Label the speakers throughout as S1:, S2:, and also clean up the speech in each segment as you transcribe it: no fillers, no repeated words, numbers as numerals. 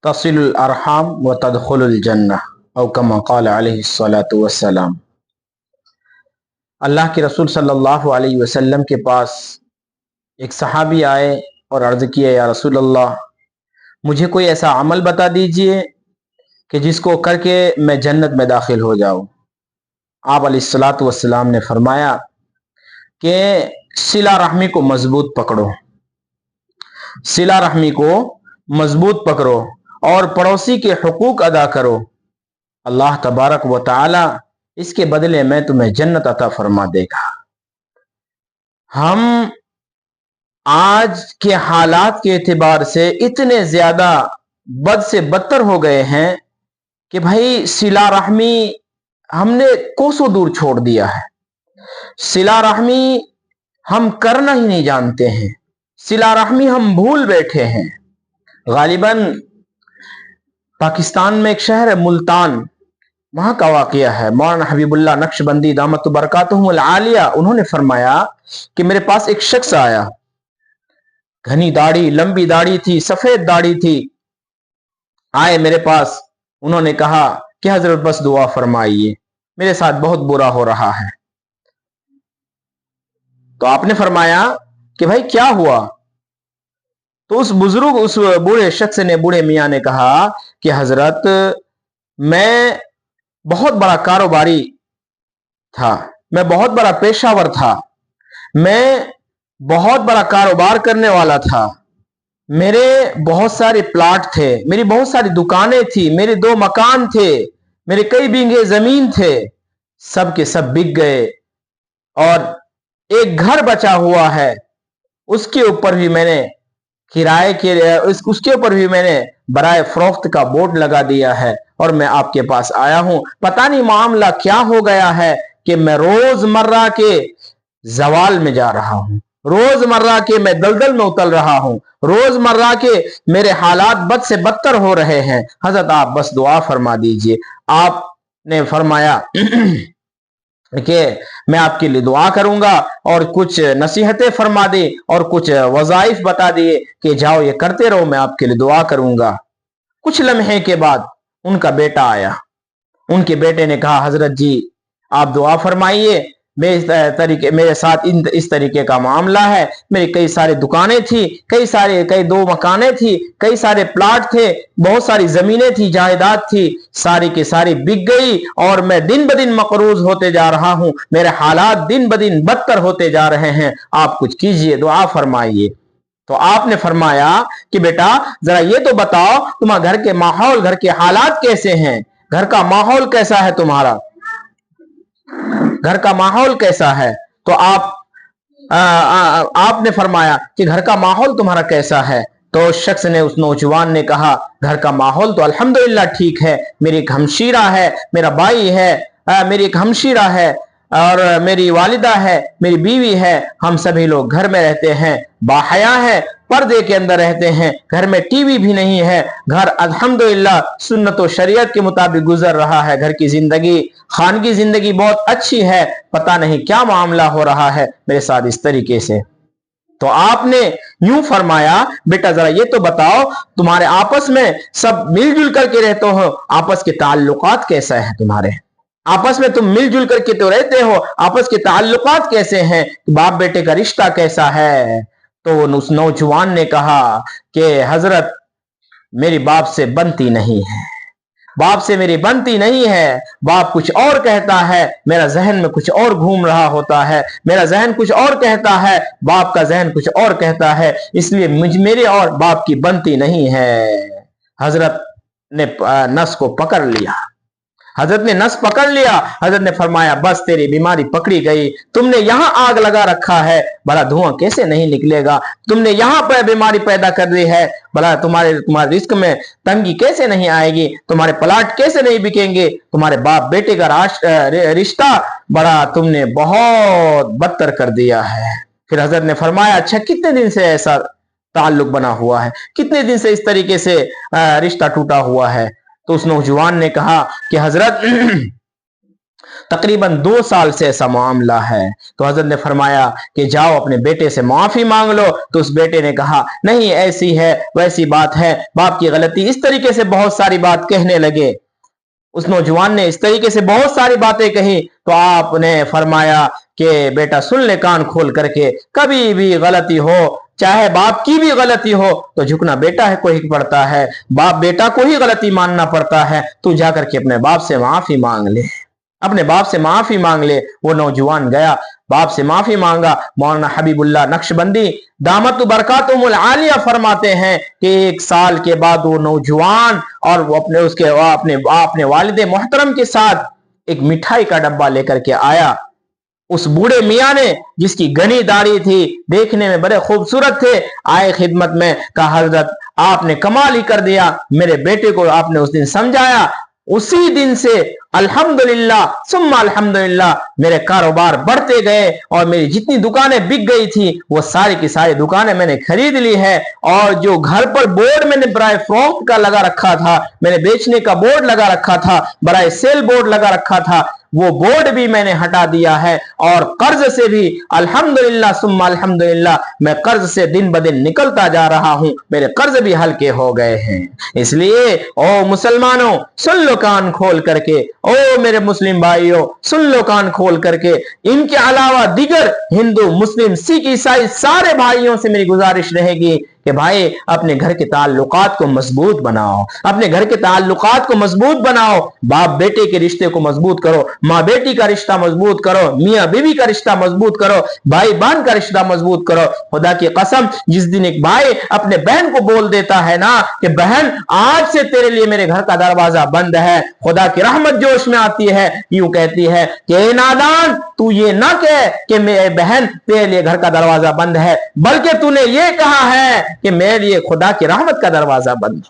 S1: तसिलुल अरहाम व तदखुलुल जन्नह औ कमा क़ाल अलैहिस्सलातु वस्सलाम। अल्लाह के रसूल सल्लल्लाहु अलैहि वसल्लम के पास एक सहाबी आए और अर्ज़ किया, या रसूल अल्लाह, मुझे कोई ऐसा अमल बता दीजिए कि जिसको करके मैं जन्नत में दाखिल हो जाऊं। आप अलैहिस्सलातु वस्सलाम ने फरमाया कि सिला रहमी को मजबूत पकड़ो, सिला रहमी को मजबूत पकड़ो और पड़ोसी के हुकूक अदा करो। अल्लाह तबारक व तआला इसके बदले में तुम्हें जन्नत अता फरमा देगा। हम आज के हालात के एतबार से इतने ज्यादा बद से बदतर हो गए हैं कि भाई सिला रहमी हमने कोसों दूर छोड़ दिया है। सिला रहमी हम करना ही नहीं जानते हैं, सिला रहमी हम भूल बैठे हैं। गालिबन पाकिस्तान में एक शहर है मुल्तान, वहां का वाकया है। मौलाना हबीबुल्लाह नक्शबंदी दामत बरकातुहुल आलिया, उन्होंने फरमाया कि मेरे पास एक शख्स आया, घनी दाढ़ी, लंबी दाढ़ी थी, सफेद दाढ़ी थी। आए मेरे पास, उन्होंने कहा कि हजरत बस दुआ फरमाइए, मेरे साथ बहुत बुरा हो रहा है। तो आपने फरमाया कि भाई क्या हुआ? तो उस बुजुर्ग, उस बूढ़े शख्स ने, बूढ़े मियाँ ने कहा कि हजरत, मैं बहुत बड़ा कारोबारी था, मैं बहुत बड़ा पेशावर था, मैं बहुत बड़ा कारोबार करने वाला था, मेरे बहुत सारे प्लाट थे, मेरी बहुत सारी दुकानें थी, मेरे 2 मकान थे, मेरे कई बीघे जमीन थे, सब के सब बिक गए और एक घर बचा हुआ है, उसके ऊपर भी मैंने किराए के, उसके ऊपर भी मैंने बराए फरोख्त का बोर्ड लगा दिया है और मैं आपके पास आया हूं। पता नहीं मामला क्या हो गया है कि मैं रोजमर्रा के जवाल में जा रहा हूं, रोजमर्रा के मैं दलदल में उतर रहा हूं, रोजमर्रा के मेरे हालात बद से बदतर हो रहे हैं। हजरत आप बस दुआ फरमा दीजिए। आपने फरमाया कि मैं आपके लिए दुआ करूंगा और कुछ नसीहतें फरमा दी और कुछ वज़ाइफ बता दिए कि जाओ ये करते रहो, मैं आपके लिए दुआ करूंगा। कुछ लम्हे के बाद उनका बेटा आया। उनके बेटे ने कहा, हजरत जी आप दुआ फरमाइए, मेरे साथ इस तरीके का मामला है। मेरी कई सारी दुकानें थी, कई 2 मकानें थी, कई सारे प्लाट थे, बहुत सारी जमीनें थी, जायदाद थी, सारी की सारी बिक गई और मैं दिन ब दिन मकरूज होते जा रहा हूं, मेरे हालात दिन ब दिन बदतर होते जा रहे हैं, आप कुछ कीजिए, दुआ फरमाइए। तो आपने फरमाया कि बेटा जरा ये तो बताओ, तुम्हारे घर के माहौल, घर के हालात कैसे हैं? घर का माहौल कैसा है तुम्हारा? घर का माहौल कैसा है? तो आपने फरमाया कि घर का माहौल तुम्हारा कैसा है? तो उस शख्स ने, उस नौजवान ने कहा, घर का माहौल तो अल्हम्दुलिल्लाह ठीक है, मेरी एक हमशीरा है, मेरा भाई है, मेरी एक हमशीरा है और मेरी वालिदा है, मेरी बीवी है, हम सभी लोग घर में रहते हैं, बाहया है, पर्दे के अंदर रहते हैं, घर में टीवी भी नहीं है, घर अल्हम्दुलिल्लाह सुन्नत और शरीयत के मुताबिक गुजर रहा है, घर की जिंदगी, खानगी जिंदगी बहुत अच्छी है। पता नहीं क्या मामला हो रहा है मेरे साथ इस तरीके से। तो आपने यूं फरमाया, बेटा जरा ये तो बताओ, तुम्हारे आपस में सब मिलजुल करके रहते हो, आपस के ताल्लुकात कैसा है तुम्हारे? आपस में तुम मिलजुल करके तो रहते हो, आपस के ताल्लुकात कैसे हैं? बाप बेटे का रिश्ता कैसा है? तो उस नौजवान ने कहा कि हजरत मेरी बाप से बनती नहीं है, बाप से मेरी बनती नहीं है, बाप कुछ और कहता है, मेरा जहन में कुछ और घूम रहा होता है, मेरा जहन कुछ और कहता है, बाप का जहन कुछ और कहता है, इसलिए मेरे और बाप की बनती नहीं है। हजरत ने नस को पकड़ लिया, हजरत ने नस पकड़ लिया। हजरत ने फरमाया, बस तेरी बीमारी पकड़ी गई, तुमने यहां आग लगा रखा है, भला धुआं कैसे नहीं निकलेगा? तुमने यहां पर बीमारी पैदा कर दी है, भला तुम्हारे रिस्क में तंगी कैसे नहीं आएगी? तुम्हारे प्लाट कैसे नहीं बिकेंगे? तुम्हारे बाप बेटे का रिश्ता बड़ा तुमने बहुत बदतर कर दिया है। फिर हजरत ने फरमाया, अच्छा कितने दिन से ऐसा ताल्लुक बना हुआ है, कितने दिन से इस तरीके से रिश्ता टूटा हुआ है? तो उस नौजवान ने कहा कि हजरत तकरीबन 2 साल से ऐसा मामला है। तो हजरत ने फरमाया कि जाओ अपने बेटे से माफी मांग लो। तो उस बेटे ने कहा नहीं, ऐसी है वैसी बात है, बाप की गलती, इस तरीके से बहुत सारी बात कहने लगे। उस नौजवान ने इस तरीके से बहुत सारी बातें कही। तो आपने फरमाया कि बेटा सुन ले कान खोल करके, कभी भी गलती हो, चाहे बाप की भी गलती हो, तो झुकना बेटा है कोई पड़ता है, बाप बेटा को ही गलती मानना पड़ता है। तू जाकर के अपने बाप से माफी मांग ले, अपने बाप से माफी मांग ले। वो नौजवान गया, बाप से माफी मांगा। मौलाना हबीबुल्लाह नक्शबंदी दामत बरकातुहुल आलिया फरमाते हैं कि 1 साल के बाद वो नौजवान और वो अपने वालिद मोहतरम के साथ एक मिठाई का डब्बा लेकर के आया। उस बूढ़े मियाँ ने, जिसकी घनी दाढ़ी थी, देखने में बड़े खूबसूरत थे, आए खिदमत में, कहा हजरत आपने कमाल ही कर दिया, मेरे बेटे को आपने उस दिन समझाया। उसी दिन से अल्हम्दुलिल्लाह सुम्मा अल्हम्दुलिल्लाह मेरे कारोबार बढ़ते गए और मेरी जितनी दुकानें बिक गई थी वो सारी की सारी दुकानें मैंने खरीद ली है। और जो घर पर बोर्ड मैंने बराए फरोख्त का लगा रखा था, मैंने बेचने का बोर्ड लगा रखा था, बराए सेल बोर्ड लगा रखा था, वो बोर्ड भी मैंने हटा दिया है। और कर्ज से भी अल्हम्दुलिल्लाह सुम्मा अल्हम्दुलिल्लाह मैं कर्ज से दिन ब दिन निकलता जा रहा हूं, मेरे कर्ज भी हल्के हो गए हैं। इसलिए ओ मुसलमानों सुन लो कान खोल करके, ओ मेरे मुस्लिम भाइयों सुन लो कान खोल करके। इनके अलावा दीगर हिंदू, मुस्लिम, सिख, ईसाई सारे भाइयों से मेरी गुजारिश रहेगी कि भाई अपने घर के ताल्लुकात को मजबूत बनाओ, अपने घर के ताल्लुकात को मजबूत बनाओ। बाप बेटे के रिश्ते को मजबूत करो, माँ बेटी का रिश्ता मजबूत करो, मियाँ बीवी का रिश्ता मजबूत करो, भाई बहन का रिश्ता मजबूत करो। खुदा की कसम, जिस दिन एक भाई अपने बहन को बोल देता है ना कि बहन आज से तेरे लिए मेरे घर का दरवाजा बंद है, खुदा की रहमत जोश में आती है, यूं कहती है कि नादान तू ये ना कह कि मेरे बहन तेरे लिए घर का दरवाजा बंद है, बल्कि तूने ये कहा है कि मेरे लिए खुदा की रहमत का दरवाजा बंद।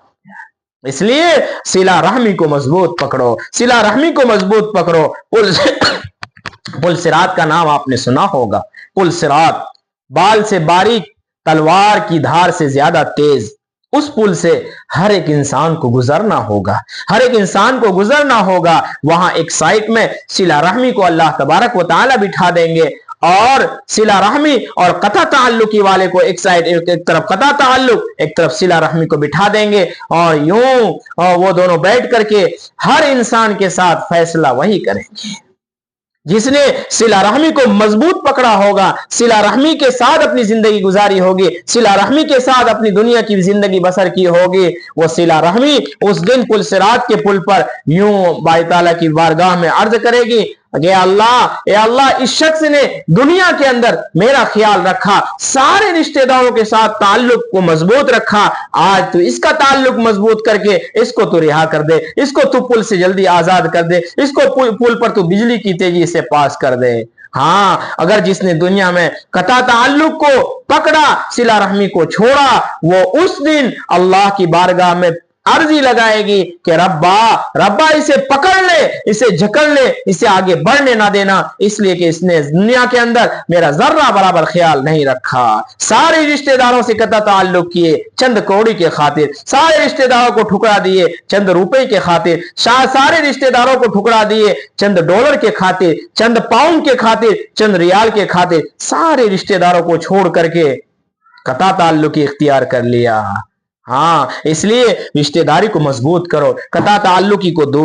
S1: इसलिए सिला रहमी को मजबूत पकड़ो, सिला रहमी को मजबूत पकड़ो। पुल सिरात का नाम आपने सुना होगा। पुल सिरात बाल से बारीक, तलवार की धार से ज्यादा तेज, उस पुल से हर एक इंसान को गुजरना होगा, हर एक इंसान को गुजरना होगा। वहां एक साइड में सिला रहमी को अल्लाह तबारक व तआला बिठा देंगे और सिला रहमी और कता ताल्लुकी वाले को एक साइड, एक तरफ कता ताल्लुक, एक तरफ सिला रहमी को बिठा देंगे और यूं वो दोनों बैठ करके हर इंसान के साथ फैसला वही करेंगे। जिसने सिला रहमी को मजबूत पकड़ा होगा, सिला रहमी के साथ अपनी जिंदगी गुजारी होगी, सिला रहमी के साथ अपनी दुनिया की जिंदगी बसर की होगी, वो सिला रहमी उस दिन पुल सिरात के पुल पर यूं बाई ताला की बारगाह में अर्ज करेगी कि अल्लाह इस शख्स ने दुनिया के अंदर मेरा ख्याल रखा, सारे रिश्तेदारों के साथ ताल्लुक को मजबूत रखा, आज तू इसका ताल्लुक मजबूत करके इसको तू रिहा कर दे, इसको तू पुल से जल्दी आजाद कर दे, इसको पुल पर तू बिजली की तेजी से पास कर दे। हाँ, अगर जिसने दुनिया में कता ताल्लुक को पकड़ा, सिला रहमी को छोड़ा, वो उस दिन अल्लाह की बारगाह में अर्जी लगाएगी कि रब्बा इसे पकड़ ले, इसे जकड़ ले, इसे आगे बढ़ने ना देना, इसलिए कि इसने दुनिया के अंदर मेरा जर्रा बराबर ख्याल नहीं रखा। सारे रिश्तेदारों से कता ताल्लुक किए चंद कौड़ी के खातिर, सारे रिश्तेदारों को ठुकरा दिए चंद रुपए के खातिर, सारे रिश्तेदारों को ठुकरा दिए चंद डॉलर के खातिर, चंद पाउंड के खातिर, चंद रियाल के खातिर, सारे रिश्तेदारों को छोड़ करके कता ताल्लुक इख्तियार कर लिया। हाँ, इसलिए रिश्तेदारी को मजबूत करो, कता ताल्लुकी को दूर